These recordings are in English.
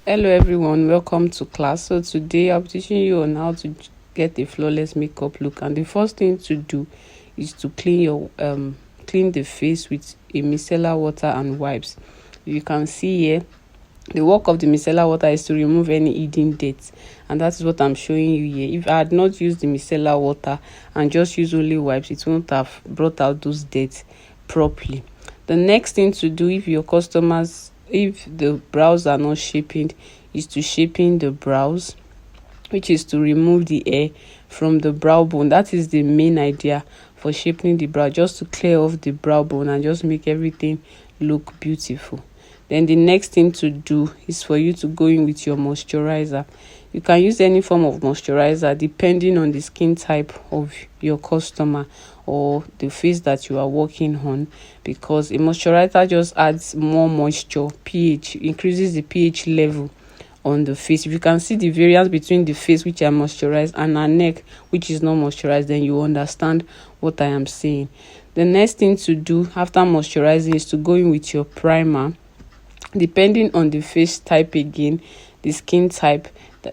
Hello everyone, welcome to class. So today I'm teaching you on how to get a flawless makeup look, and the first thing to do is to clean the face with a micellar water and wipes. You can see here the work of the micellar water is to remove any hidden dirt, and that is what I'm showing you here. If I had not used the micellar water and just use only wipes, it won't have brought out those dirt properly. The next thing to do, if the brows are not shaping, is to shaping the brows, which is to remove the hair from the brow bone. That is the main idea for shaping the brow, just to clear off the brow bone and just make everything look beautiful. Then the next thing to do is for you to go in with your moisturizer. You can use any form of moisturizer depending on the skin type of your customer or the face that you are working on, because a moisturizer just adds more moisture, pH, increases the pH level on the face. If you can see the variance between the face which are moisturized and our neck which is not moisturized, then you understand what I am saying. The next thing to do after moisturizing is to go in with your primer. Depending on the face type, again the skin type,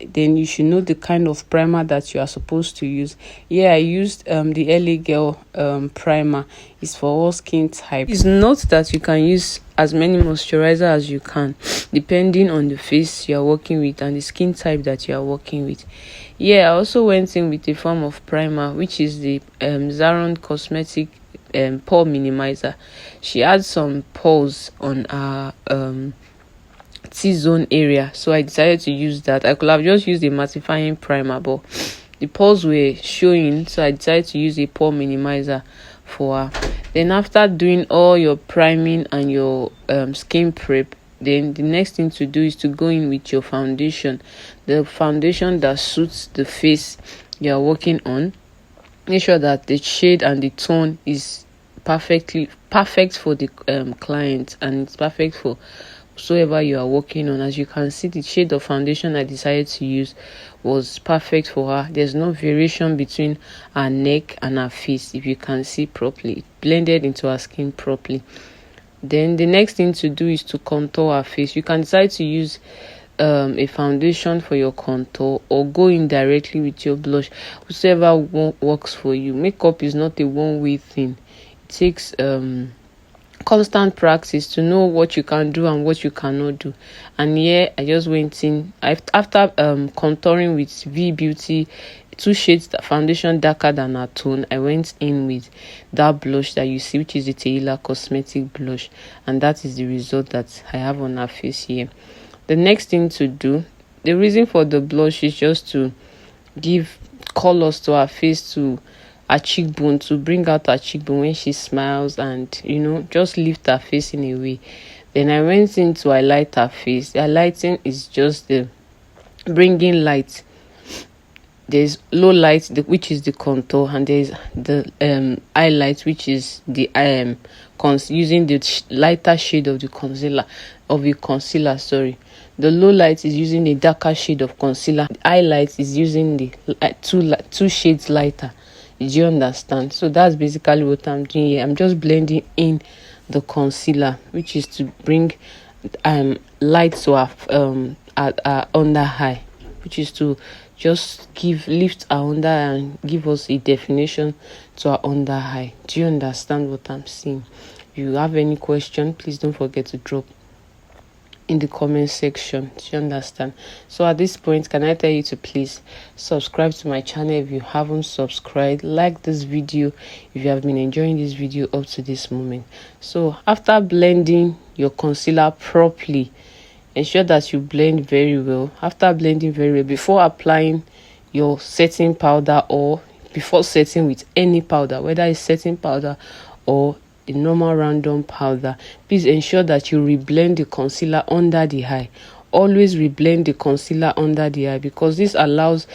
then you should know the kind of primer that you are supposed to use. Here I used the LA Girl primer. It's for all skin type. It's not that you can use as many moisturizer as you can, depending on the face you are working with and the skin type that you are working with. I also went in with a form of primer, which is the Zaron cosmetic pore minimizer. She had some pores on her T-zone area, so I decided to use that. I could have just used a mattifying primer, but the pores were showing, so I decided to use a pore minimizer for her. Then after doing all your priming and your skin prep, then the next thing to do is to go in with your foundation, the foundation that suits the face you are working on. Make sure that the shade and the tone is perfect for the client, and it's perfect for whatsoever you are working on. As you can see, the shade of foundation I decided to use was perfect for her. There's no variation between her neck and her face. If you can see properly, it blended into her skin properly. Then the next thing to do is to contour her face. You can decide to use a foundation for your contour or go in directly with your blush, whichever one works for you. Makeup is not a one-way thing. It takes constant practice to know what you can do and what you cannot do. And here I just went in after contouring with veebeauty, 2 shades foundation darker than her tone. I went in with that blush that you see, which is the Tehila cosmetic blush, and that is the result that I have on her face here. The next thing to do, the reason for the blush is just to give colors to her face, to her cheekbone, to bring out her cheekbone when she smiles, and just lift her face in a way. Then I went in to highlight her face. The highlighting is just the bringing light. There's low light, which is the contour, and there's the highlight, which is the using the lighter shade of the concealer. Sorry, the low light is using a darker shade of concealer. The highlight is using the two shades lighter. Did you understand? So that's basically what I'm doing here. I'm just blending in the concealer, which is to bring light to our under eye, which is to just lift our under and give us a definition to our under eye. Do you understand what I'm saying? If you have any question, please don't forget to drop in the comment section. Do you understand? So at this point, can I tell you to please subscribe to my channel if you haven't subscribed, like this video if you have been enjoying this video up to this moment. So after blending your concealer properly, ensure that you blend very well. After blending very well, before applying your setting powder or before setting with any powder, whether it's setting powder or a normal random powder, please ensure that you reblend the concealer under the eye. Always reblend the concealer under the eye, because this helps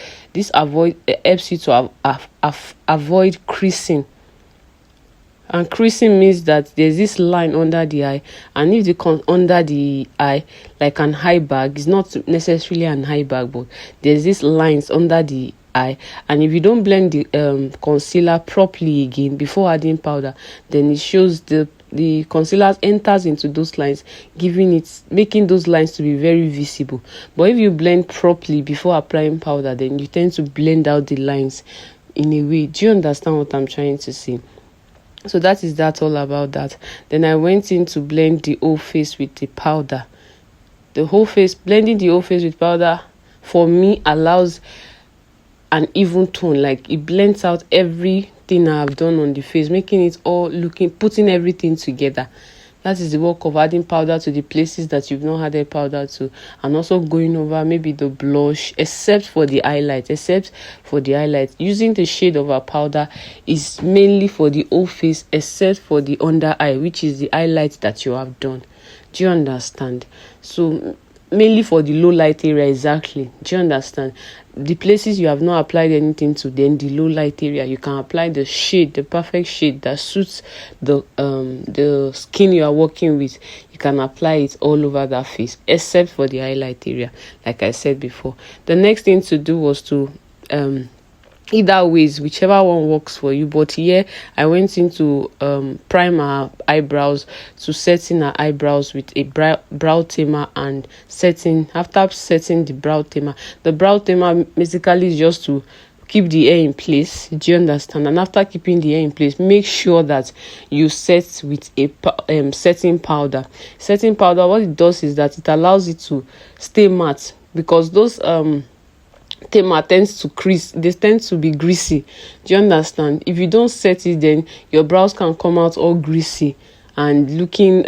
you to avoid creasing. And creasing means that there's this line under the eye, and if the under the eye, like an eye bag, is not necessarily an eye bag, but there's these lines under the eye, and if you don't blend the concealer properly again before adding powder, then it shows the the concealer enters into those lines, making those lines to be very visible. But if you blend properly before applying powder, then you tend to blend out the lines in a way. Do you understand what I'm trying to say? So that is all about that. Then I went in to blend the whole face with the powder. Blending the whole face with powder for me allows an even tone. Like, it blends out everything I've done on the face, making it all putting everything together. That is the work of adding powder to the places that you've not added powder to, and also going over maybe the blush, except for the highlight. Using the shade of our powder is mainly for the whole face, except for the under eye, which is the highlight that you have done. Do you understand? So mainly for the low light area. Exactly. Do you understand? The places you have not applied anything to, then the low light area, you can apply the perfect shade that suits the skin you are working with. You can apply it all over that face, except for the highlight area, like I said before. The next thing to do was to either ways, whichever one works for you. But here I went into prime our eyebrows, to setting our eyebrows with a brow tamer, and after setting the brow tamer basically is just to keep the hair in place. Do you understand? And after keeping the hair in place, make sure that you set with a setting powder. Setting powder, what it does is that it allows it to stay matte, because those tamer tends to crease, they tend to be greasy. Do you understand? If you don't set it, then your brows can come out all greasy and looking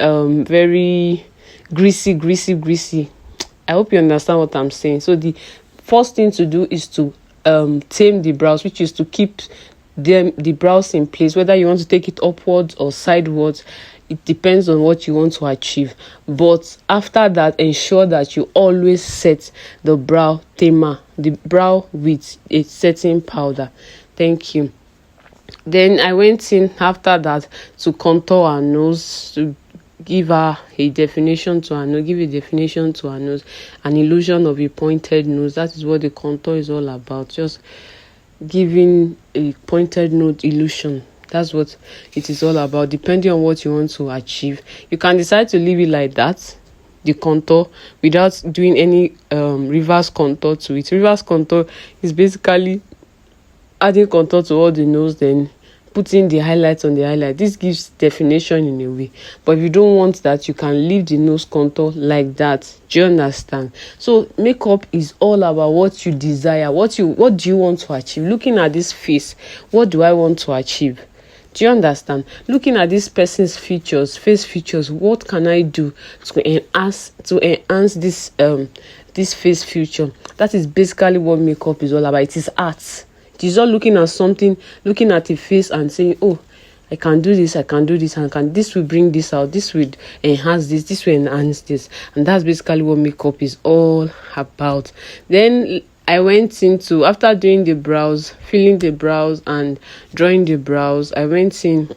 very greasy. I hope you understand what I'm saying. So the first thing to do is to tame the brows, which is to keep the brows in place, whether you want to take it upwards or sidewards. It depends on what you want to achieve. But after that, ensure that you always set the brow tamer, the brow with a setting powder. Thank you. Then I went in after that to contour our nose, to give her a definition to her nose, an illusion of a pointed nose. That is what the contour is all about, just giving a pointed nose illusion. That's what it is all about, depending on what you want to achieve. You can decide to leave it like that, the contour, without doing any reverse contour to it. Reverse contour is basically adding contour to all the nose, then putting the highlights on the highlight. This gives definition in a way. But if you don't want that, you can leave the nose contour like that. Do you understand? So makeup is all about what you desire, what do you want to achieve. Looking at this face, what do I want to achieve? Do you understand? Looking at this person's face features, what can I do to enhance this face feature? That is basically what makeup is all about. It is art. It is not looking at something, looking at a face and saying, oh, I can do this, and this will bring this out, this will enhance this will enhance this. And that's basically what makeup is all about. Then I went into, after doing the brows, filling the brows and drawing the brows, I went in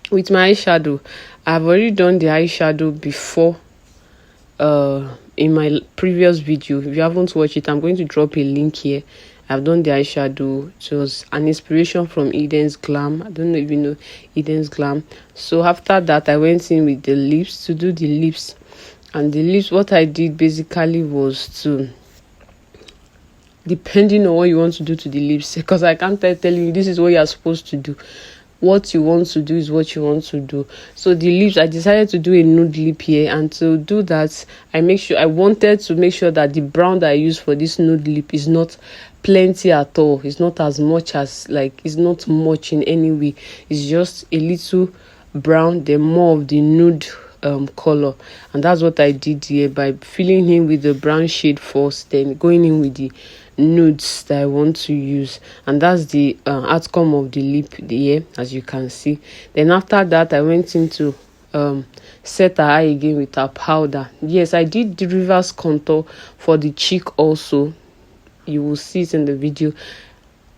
with my eyeshadow. I've already done the eyeshadow before in my previous video. If you haven't watched it, I'm going to drop a link here. I've done the eyeshadow. It was an inspiration from Eden's Glam. I don't know if you know Eden's Glam. So after that, I went in with the lips to do the lips. And the lips, what I did basically was to, depending on what you want to do to the lips, because I can't tell you this is what you are supposed to do. What you want to do is what you want to do. So the lips, I decided to do a nude lip here, and to do that, I wanted to make sure that the brown that I use for this nude lip is not plenty at all. It's not as much as, it's not much in any way. It's just a little brown, then more of the nude color. And that's what I did here, by filling in with the brown shade first, then going in with the nudes that I want to use. And that's the outcome of the lip here, as you can see. Then after that, I went into set her eye again with her powder. Yes, I did the reverse contour for the cheek also. You will see it in the video.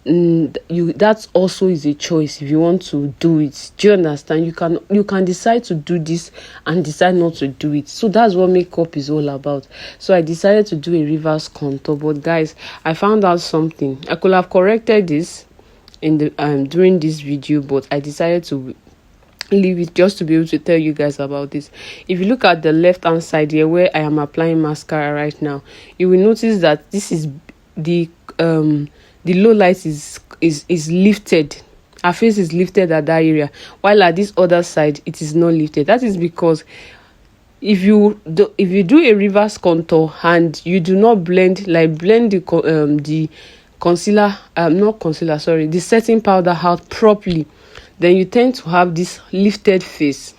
That also is a choice if you want to do it. Do you understand? You can decide to do this and decide not to do it. So that's what makeup is all about. So I decided to do a reverse contour, but guys, I found out something. I could have corrected this in the during this video, but I decided to leave it just to be able to tell you guys about this. If you look at the left hand side here where I am applying mascara right now, you will notice that this is the low light is lifted. Her face is lifted at that area, while at this other side it is not lifted. That is because if you do a reverse contour and you do not blend the concealer, not concealer, sorry, the setting powder out properly, then you tend to have this lifted face.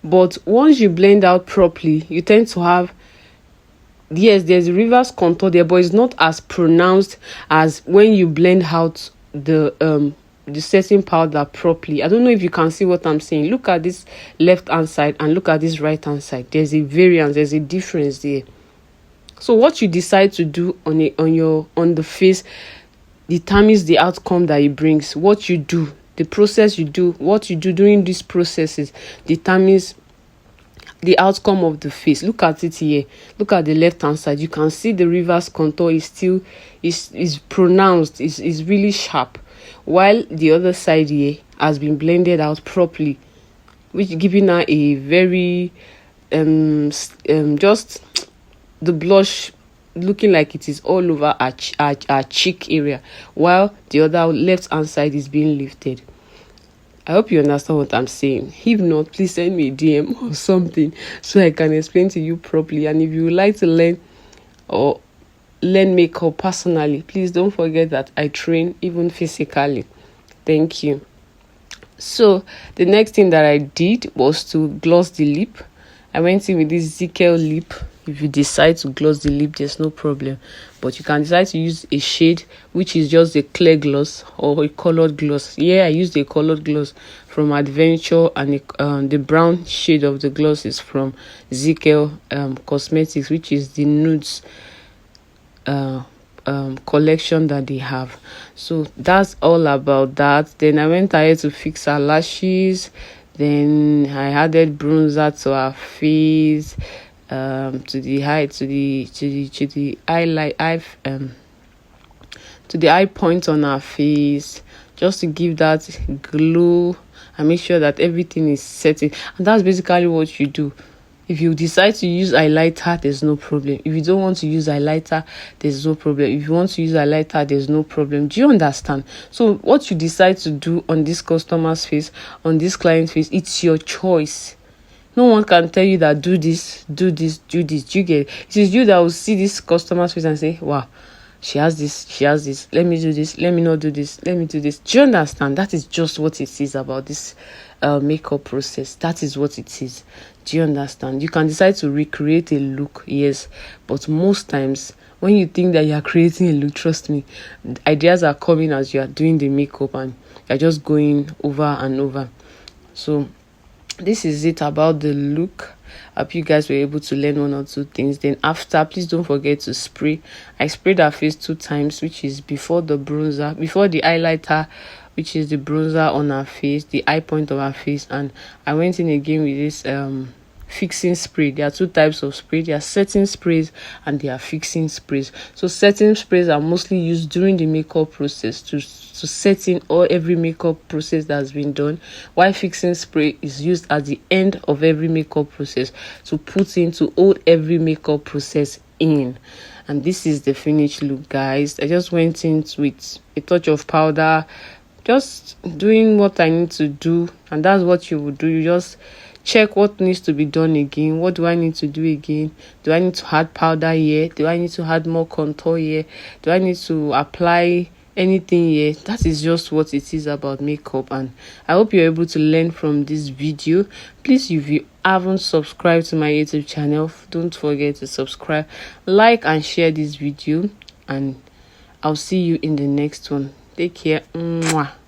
But once you blend out properly, you tend to have, yes, there's a reverse contour there, but it's not as pronounced as when you blend out the setting powder properly. I don't know if you can see what I'm saying. Look at this left hand side and look at this right hand side. There's a variance, there's a difference there. So what you decide to do on the face determines the outcome that it brings. What you do, the process you do, what you do during these processes determines the outcome of the face. Look at it here. Look at the left hand side. You can see the reverse contour is still is pronounced, is really sharp, while the other side here has been blended out properly, which giving her a very just the blush looking like it is all over our cheek area, while the other left hand side is being lifted. I hope you understand what I'm saying. If not, please send me a DM or something so I can explain to you properly. And if you would like to learn makeup personally, please don't forget that I train even physically. Thank you. So the next thing that I did was to gloss the lip. I went in with this Zikel lip. If you decide to gloss the lip, there's no problem, but you can decide to use a shade which is just a clear gloss or a colored gloss. I used a colored gloss from Adventure, and the brown shade of the gloss is from Zikel Cosmetics, which is the nudes collection that they have. So that's all about that. Then I went ahead to fix her lashes. Then I added bronzer to her face, to the eye point on her face, just to give that glow and make sure that everything is setting. And that's basically what you do. If you decide to use highlighter, there's no problem. If you don't want to use highlighter, there's no problem. If you want to use highlighter, there's no problem. Do you understand? So what you decide to do on this customer's face, on this client's face, it's your choice. No one can tell you that do this, do this, do this. Do you get it? It is you that will see this customer's face and say, wow, she has this, let me do this, let me not do this, let me do this. Do you understand? That is just what it is about this makeup process. That is what it is. Do you understand? You can decide to recreate a look, yes, but most times when you think that you are creating a look, trust me, ideas are coming as you are doing the makeup and you're just going over and over. So this is it about the look. I hope you guys were able to learn one or two things. Then after, please don't forget to spray. I sprayed her face 2 times, which is before the bronzer, before the highlighter, which is the bronzer on her face, the eye point of her face, and I went in again with this fixing spray. There are 2 types of spray. There are setting sprays and there are fixing sprays. So setting sprays are mostly used during the makeup process to set in every makeup process that has been done, while fixing spray is used at the end of every makeup process to hold every makeup process in. And this is the finished look, guys. I just went in with a touch of powder, just doing what I need to do, and that's what you would do. You just check what needs to be done again. What do I need to do again? Do I need to add powder here? Do I need to add more contour here? Do I need to apply anything here? That is just what it is about makeup, and I hope you're able to learn from this video. Please, if you haven't subscribed to my YouTube channel, don't forget to subscribe, like and share this video, and I'll see you in the next one. Take care. Mwah.